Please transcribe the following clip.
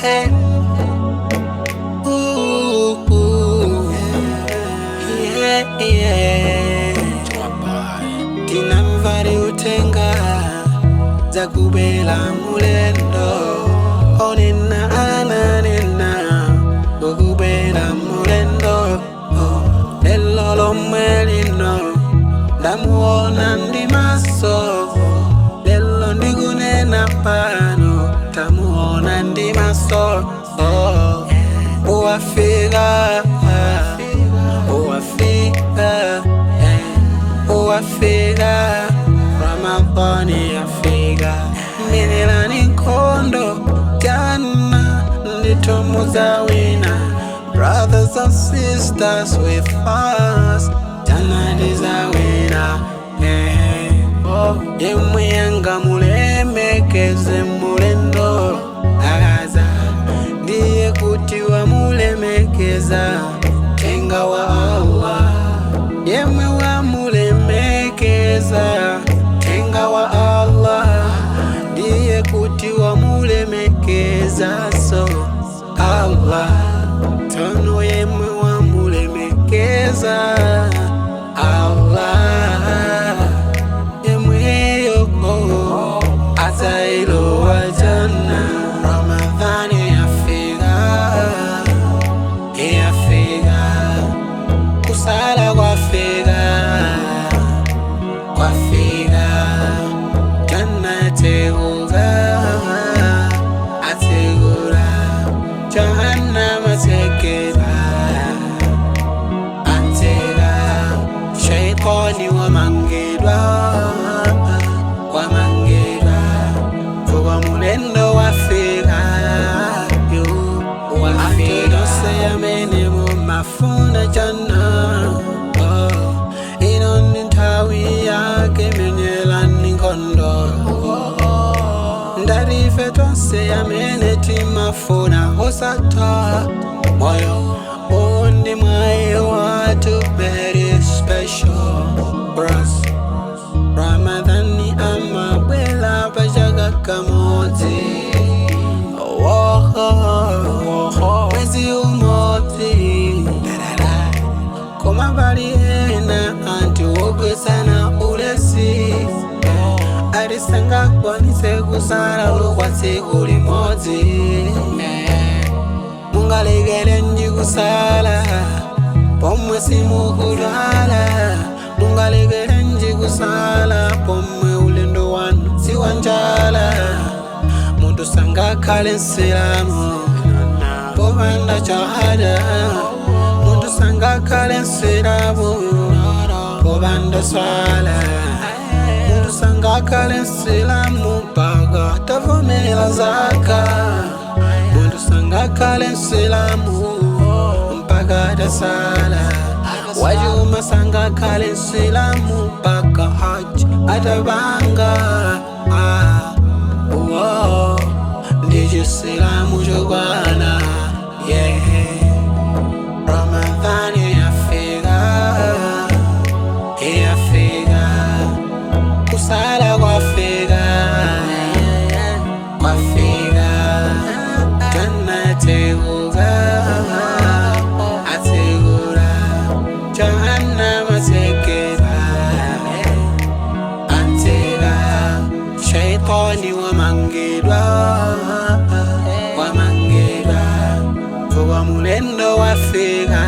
Hey. Yeah, yeah. Tinamvari utenga za kubela mulendo. Onena ananena kukubela mulendo. Lelo lomwelino ndamuona ndi maso. Lelo ndikunena pano tamuona ndi maso. Uwafika uwafika Ramadhani yafika. Minila nikondo jana nditomuza wina. Brothers and sisters we fast jana ndiza wina. Yemwe yanga mulemekeze mulendo. Agaza ndiye kuti wa mulemekeza tenga wa Allah. Yemwe wa mulemekeza tenga wa Allah. Ndiye kuti wa mulemekeza so Allah. Tono yemwe wa mulemekeza Allah. Yemwe yoko atailo wa jana. Ramadhani yafika, yafika. Kusala kwafika, kwafika. Jana ategura, ategura. Jahannam ategura, atega. Shaitani wamangedwa, wamangedwa. Kuwa mulendo wafika, wafika. Se amene mumafuna jana. Ino nintawi yake menyela ninkondo. Ndarife tonse amene timafuna osata moyo. Undi mwaye watu very special bros. Ramadhani amabwela pachaga kamodzi. Mwezi umodzi. Koma bali ena anti wogwesana ulesi. Arisanga kwanise kusala ulukwasi ulimodzi. Mungalegele nji kusala pomwe simukudwala. Mungalegele nji kusala pomwe ulendo wanu siwanjala. Muntu sanga kale nsilamu popanda chahada. Muntu sanga kale nsilamu popanda swala. Muntu sanga kale nsilamu mpaka tavomela zaka. Muntu sanga kale nsilamu mpaka tasala. Wajuma sanga kale nsilamu mpaka haji atabanga. Ndiji silamu jogwana. Yeah. Ramadhani yafika, yafika. Kusala kwafika, kwafika. Jana ategura, ategura. Jahannam ategura, atega. Shaitani wamangedwa, wamangedwa. Kuwa mulendo wafika.